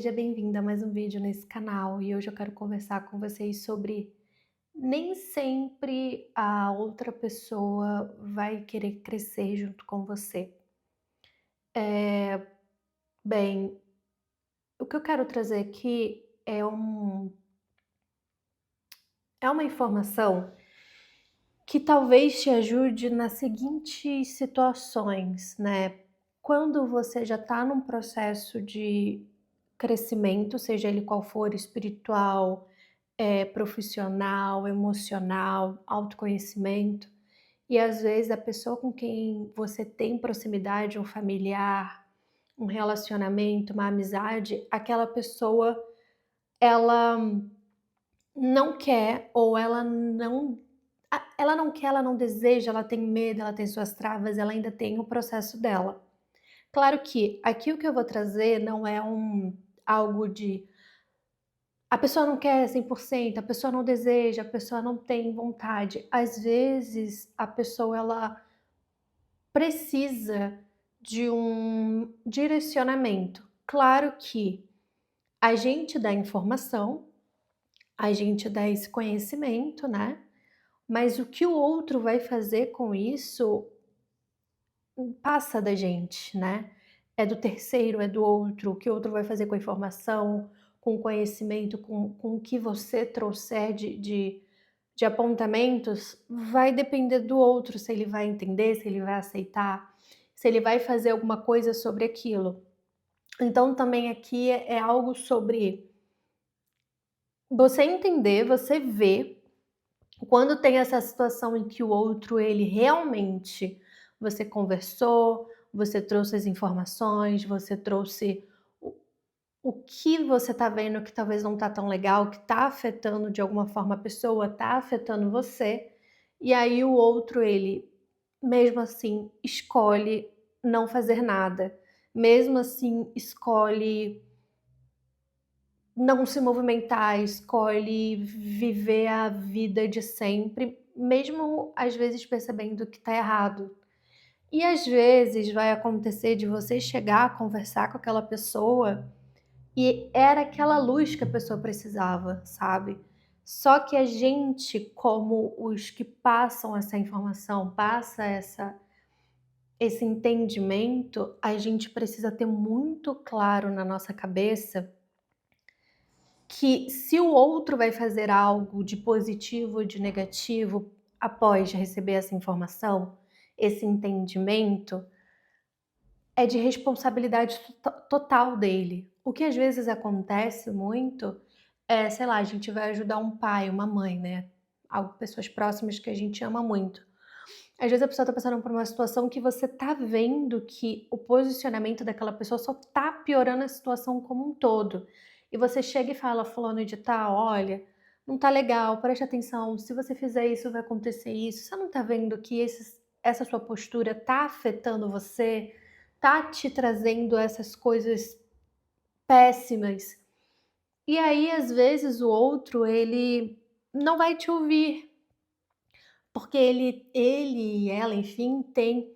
seja bem-vinda a mais um vídeo nesse canal e hoje eu quero conversar com vocês sobre nem sempre a outra pessoa vai querer crescer junto com você. Bem, o que eu quero trazer aqui é uma informação que talvez te ajude nas seguintes situações, né? Quando você já está num processo de crescimento, seja ele qual for, espiritual, profissional, emocional, autoconhecimento, e às vezes a pessoa com quem você tem proximidade, um familiar, um relacionamento, uma amizade, aquela pessoa ela não quer ou ela não quer, ela não deseja, ela tem medo, ela tem suas travas, ela ainda tem o processo dela. Claro que aqui o que eu vou trazer não é algo de a pessoa não quer 100%, a pessoa não deseja, a pessoa não tem vontade. Às vezes, a pessoa ela precisa de um direcionamento. Claro que a gente dá informação, a gente dá esse conhecimento, né? Mas o que o outro vai fazer com isso passa da gente, né? É do terceiro, é do outro. O que o outro vai fazer com a informação, com o conhecimento, com o que você trouxer de apontamentos, vai depender do outro, se ele vai entender, se ele vai aceitar, se ele vai fazer alguma coisa sobre aquilo. Então, também aqui é algo sobre você entender, você ver quando tem essa situação em que o outro ele realmente você conversou, você trouxe as informações, você trouxe o o que você está vendo que talvez não está tão legal, que está afetando de alguma forma a pessoa, está afetando você, e aí o outro ele, mesmo assim, escolhe não fazer nada, mesmo assim escolhe não se movimentar, escolhe viver a vida de sempre, mesmo às vezes percebendo que está errado. E às vezes vai acontecer de você chegar a conversar com aquela pessoa e era aquela luz que a pessoa precisava, sabe? Só que a gente, como os que passam essa informação, passa esse entendimento, a gente precisa ter muito claro na nossa cabeça que se o outro vai fazer algo de positivo ou de negativo após receber essa informação, esse entendimento, é de responsabilidade total dele. O que às vezes acontece muito é, sei lá, a gente vai ajudar um pai, uma mãe, né? Pessoas próximas que a gente ama muito. Às vezes a pessoa tá passando por uma situação que você tá vendo que o posicionamento daquela pessoa só tá piorando a situação como um todo. E você chega e fala, fulano de tal, olha, não tá legal, preste atenção, se você fizer isso vai acontecer isso. Você não tá vendo que essa sua postura tá afetando você, tá te trazendo essas coisas péssimas. E aí, às vezes, o outro, ele não vai te ouvir, porque ele e ela, enfim, tem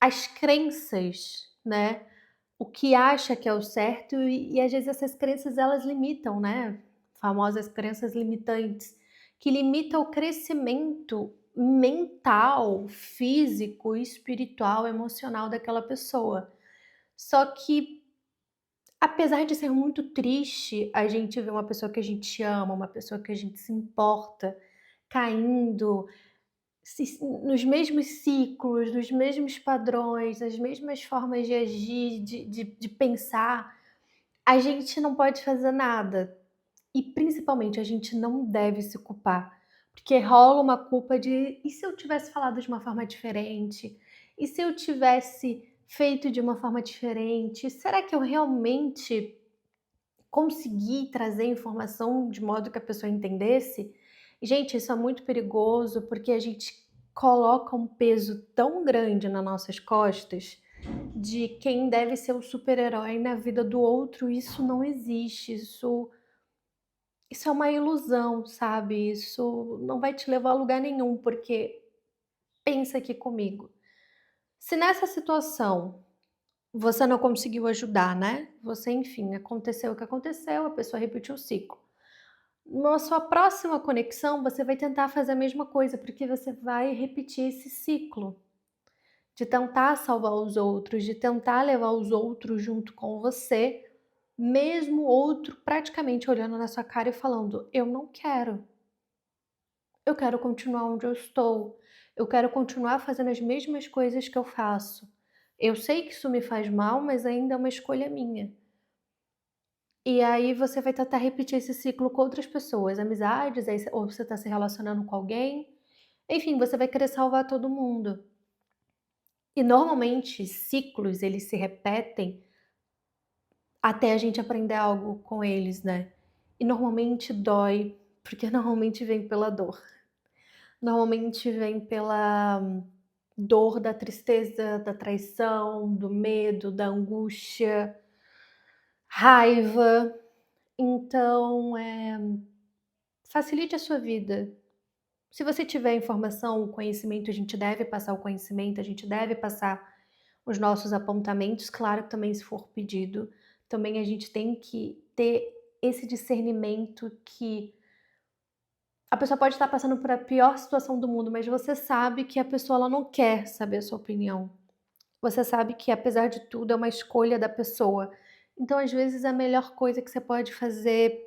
as crenças, né, o que acha que é o certo e às vezes essas crenças elas limitam, né, famosas crenças limitantes, que limita o crescimento mental, físico, espiritual, emocional daquela pessoa. Só que, apesar de ser muito triste a gente ver uma pessoa que a gente ama, uma pessoa que a gente se importa, caindo nos mesmos ciclos, nos mesmos padrões, nas mesmas formas de agir, de pensar, a gente não pode fazer nada. E principalmente a gente não deve se culpar, porque rola uma culpa de: "E se eu tivesse falado de uma forma diferente? E se eu tivesse feito de uma forma diferente? Será que eu realmente consegui trazer informação de modo que a pessoa entendesse?" Gente, isso é muito perigoso, porque a gente coloca um peso tão grande nas nossas costas de quem deve ser o super-herói na vida do outro. Isso não existe, isso é uma ilusão, sabe, isso não vai te levar a lugar nenhum, porque pensa aqui comigo, se nessa situação Você não conseguiu ajudar, né, você enfim, aconteceu o que aconteceu, a pessoa repetiu o ciclo. Na sua próxima conexão, você vai tentar fazer a mesma coisa, porque você vai repetir esse ciclo de tentar salvar os outros, de tentar levar os outros junto com você, mesmo o outro praticamente olhando na sua cara e falando: "Eu não quero, eu quero continuar onde eu estou, eu quero continuar fazendo as mesmas coisas que eu faço. Eu sei que isso me faz mal, mas ainda é uma escolha minha". E aí você vai tentar repetir esse ciclo com outras pessoas, amizades, aí ou você está se relacionando com alguém, enfim, você vai querer salvar todo mundo. E normalmente ciclos eles se repetem até a gente aprender algo com eles, né. E normalmente dói, porque normalmente vem pela dor. Normalmente vem pela dor da tristeza, da traição, do medo, da angústia, raiva. Então, facilite a sua vida. Se você tiver informação, o conhecimento, a gente deve passar o conhecimento, a gente deve passar os nossos apontamentos, claro que também se for pedido, também a gente tem que ter esse discernimento que a pessoa pode estar passando por a pior situação do mundo, mas você sabe que a pessoa ela não quer saber a sua opinião. Você sabe que apesar de tudo é uma escolha da pessoa. Então, às vezes, a melhor coisa que você pode fazer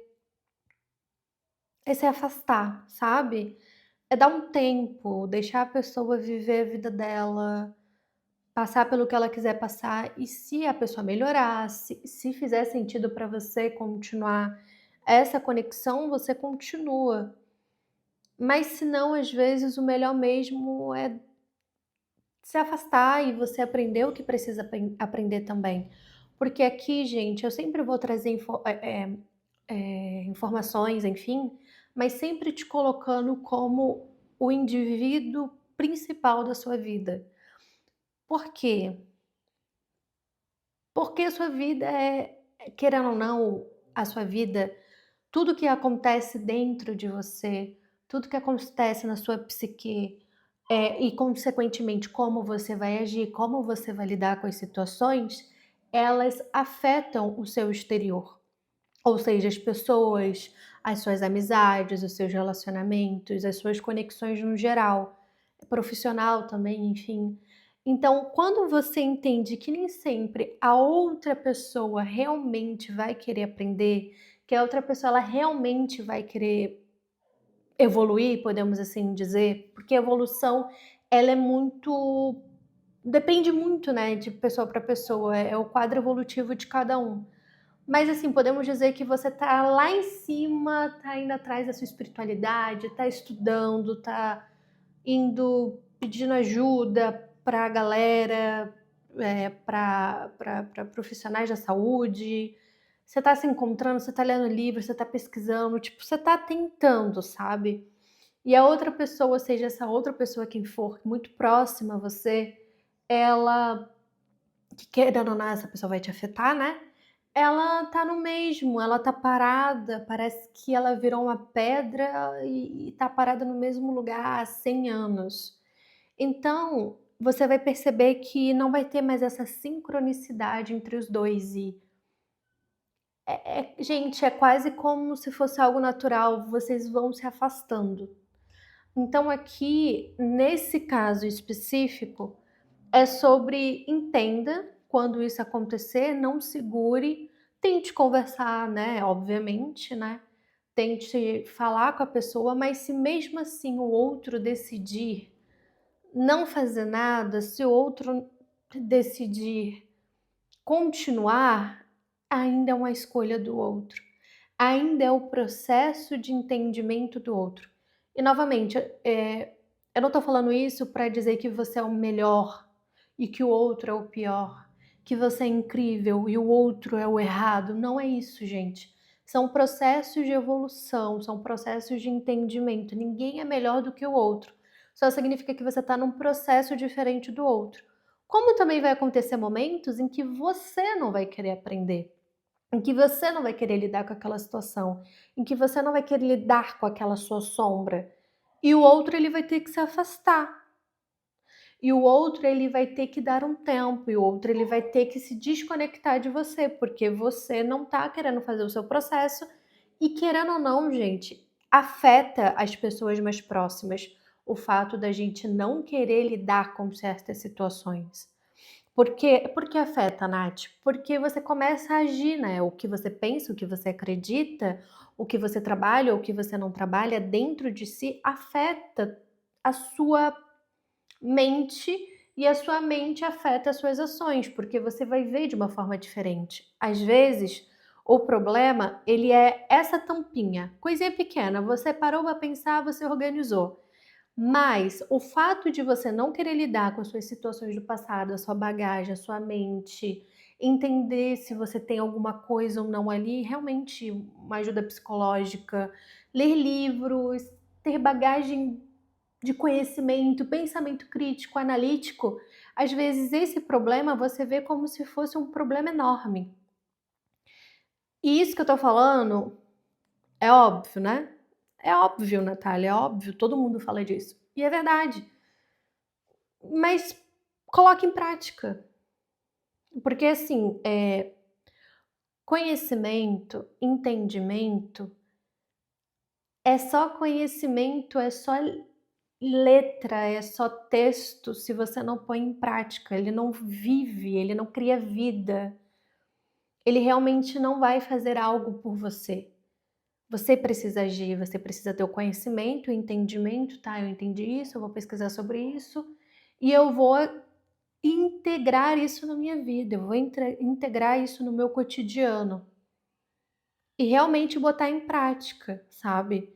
é se afastar, sabe? É dar um tempo, deixar a pessoa viver a vida dela, passar pelo que ela quiser passar e se a pessoa melhorar, se fizer sentido para você continuar essa conexão, você continua. Mas se não, às vezes, o melhor mesmo é se afastar e você aprender o que precisa aprender também. Porque aqui, gente, eu sempre vou trazer informações, enfim, mas sempre te colocando como o indivíduo principal da sua vida. Por quê? Porque a sua vida querendo ou não, a sua vida, tudo que acontece dentro de você, tudo que acontece na sua psique, e consequentemente como você vai agir, como você vai lidar com as situações, elas afetam o seu exterior. Ou seja, as pessoas, as suas amizades, os seus relacionamentos, as suas conexões no geral, profissional também, enfim. Então, quando você entende que nem sempre a outra pessoa realmente vai querer aprender, que a outra pessoa ela realmente vai querer evoluir, podemos assim dizer, porque a evolução ela é muito depende muito, né, de pessoa para pessoa, é o quadro evolutivo de cada um. Mas assim, podemos dizer que você tá lá em cima, tá indo atrás da sua espiritualidade, tá estudando, tá indo pedindo ajuda pra galera, pra profissionais da saúde. Você tá se encontrando, você tá lendo livro, você tá pesquisando, tipo, você tá tentando, sabe. E a outra pessoa, seja essa outra pessoa quem for, muito próxima a você, ela que querendo ou não essa pessoa vai te afetar, né, ela tá no mesmo, ela tá parada, parece que ela virou uma pedra e tá parada no mesmo lugar há 100 anos. Então, você vai perceber que não vai ter mais essa sincronicidade entre os 2 e gente, é quase como se fosse algo natural, vocês vão se afastando. Então aqui, nesse caso específico, é sobre entenda quando isso acontecer, não segure, tente conversar, né, obviamente, né, tente falar com a pessoa, mas se mesmo assim o outro decidir não fazer nada, se o outro decidir continuar, ainda é uma escolha do outro, ainda é o processo de entendimento do outro. E novamente, eu não estou falando isso para dizer que você é o melhor e que o outro é o pior, que você é incrível e o outro é o errado. Não é isso, gente. São processos de evolução, são processos de entendimento. Ninguém é melhor do que o outro. Só significa que você está num processo diferente do outro. Como também vai acontecer momentos em que você não vai querer aprender, em que você não vai querer lidar com aquela situação, em que você não vai querer lidar com aquela sua sombra, e o outro ele vai ter que se afastar. e o outro ele vai ter que dar um tempo, e o outro ele vai ter que se desconectar de você, porque você não tá querendo fazer o seu processo e querendo ou não, gente, afeta as pessoas mais próximas o fato da gente não querer lidar com certas situações. Por que afeta, Nath? Porque você começa a agir, né? O que você pensa, o que você acredita, o que você trabalha, o que você não trabalha dentro de si afeta a sua mente e a sua mente afeta as suas ações, porque você vai ver de uma forma diferente. Às vezes, o problema, ele é essa tampinha, coisinha pequena, você parou para pensar, você organizou. Mas o fato de você não querer lidar com as suas situações do passado, a sua bagagem, a sua mente, entender se você tem alguma coisa ou não ali, realmente uma ajuda psicológica, ler livros, ter bagagem de conhecimento, pensamento crítico, analítico, às vezes esse problema você vê como se fosse um problema enorme. E isso que eu tô falando é óbvio, né? É óbvio, Natália, é óbvio, todo mundo fala disso. E é verdade. Mas coloque em prática. Porque assim, conhecimento, entendimento, é só conhecimento, é só letra, é só texto se você não põe em prática. Ele não vive, ele não cria vida. Ele realmente não vai fazer algo por você. Você precisa agir, você precisa ter o conhecimento, o entendimento, tá? Eu entendi isso, eu vou pesquisar sobre isso e eu vou integrar isso na minha vida, eu vou integrar isso no meu cotidiano e realmente botar em prática, sabe?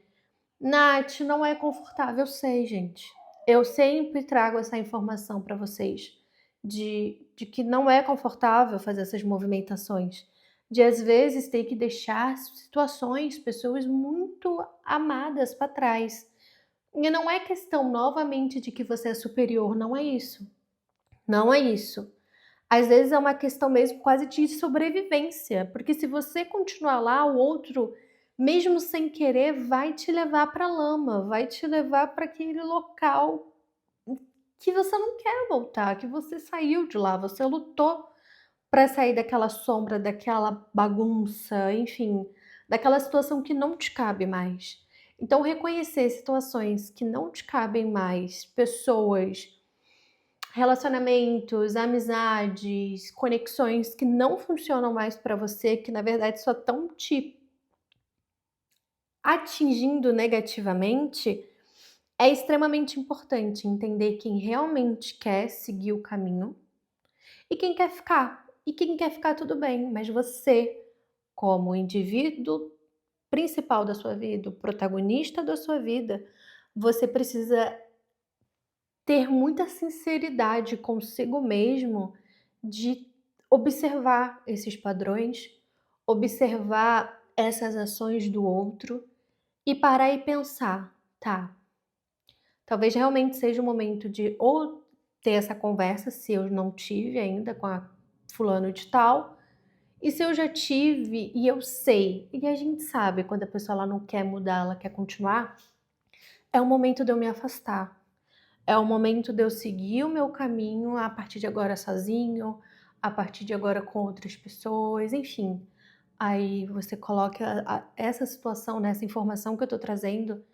Nath, não é confortável, eu sei, gente. Eu sempre trago essa informação para vocês de que não é confortável fazer essas movimentações, de às vezes ter que deixar situações, pessoas muito amadas para trás. E não é questão novamente de que você é superior, não é isso. Não é isso. Às vezes é uma questão mesmo quase de sobrevivência, porque se você continuar lá, o outro, mesmo sem querer, vai te levar para a lama, vai te levar para aquele local que você não quer voltar, que você saiu de lá, você lutou para sair daquela sombra, daquela bagunça, enfim, daquela situação que não te cabe mais. Então, reconhecer situações que não te cabem mais, pessoas, relacionamentos, amizades, conexões que não funcionam mais para você, que na verdade só estão te atingindo negativamente, é extremamente importante entender quem realmente quer seguir o caminho e quem quer ficar. E quem quer ficar tudo bem, mas você, como indivíduo principal da sua vida, o protagonista da sua vida, você precisa ter muita sinceridade consigo mesmo de observar esses padrões, observar essas ações do outro e parar e pensar, tá? Talvez realmente seja o momento de ou ter essa conversa, se eu não tive ainda com a fulano de tal, e se eu já tive e eu sei, e a gente sabe quando a pessoa ela não quer mudar, ela quer continuar, é o momento de eu me afastar. É o momento de eu seguir o meu caminho a partir de agora sozinho, a partir de agora com outras pessoas, enfim. Aí você coloca essa situação, né, essa informação que eu tô trazendo,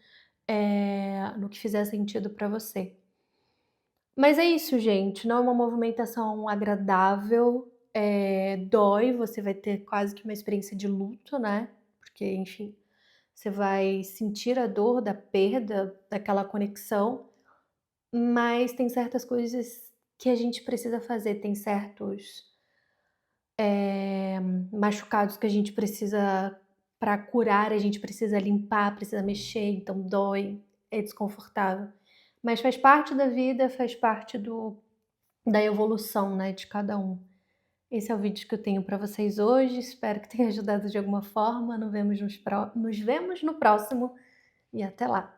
no que fizer sentido para você. Mas é isso, gente, não é uma movimentação agradável, dói, você vai ter quase que uma experiência de luto, né, porque, enfim, você vai sentir a dor da perda daquela conexão, mas tem certas coisas que a gente precisa fazer, tem certos, machucados que a gente precisa para curar, a gente precisa limpar, precisa mexer, então dói, é desconfortável. Mas faz parte da vida, faz parte da evolução, né, de cada um. Esse é o vídeo que eu tenho para vocês hoje, espero que tenha ajudado de alguma forma, nos vemos no próximo e até lá.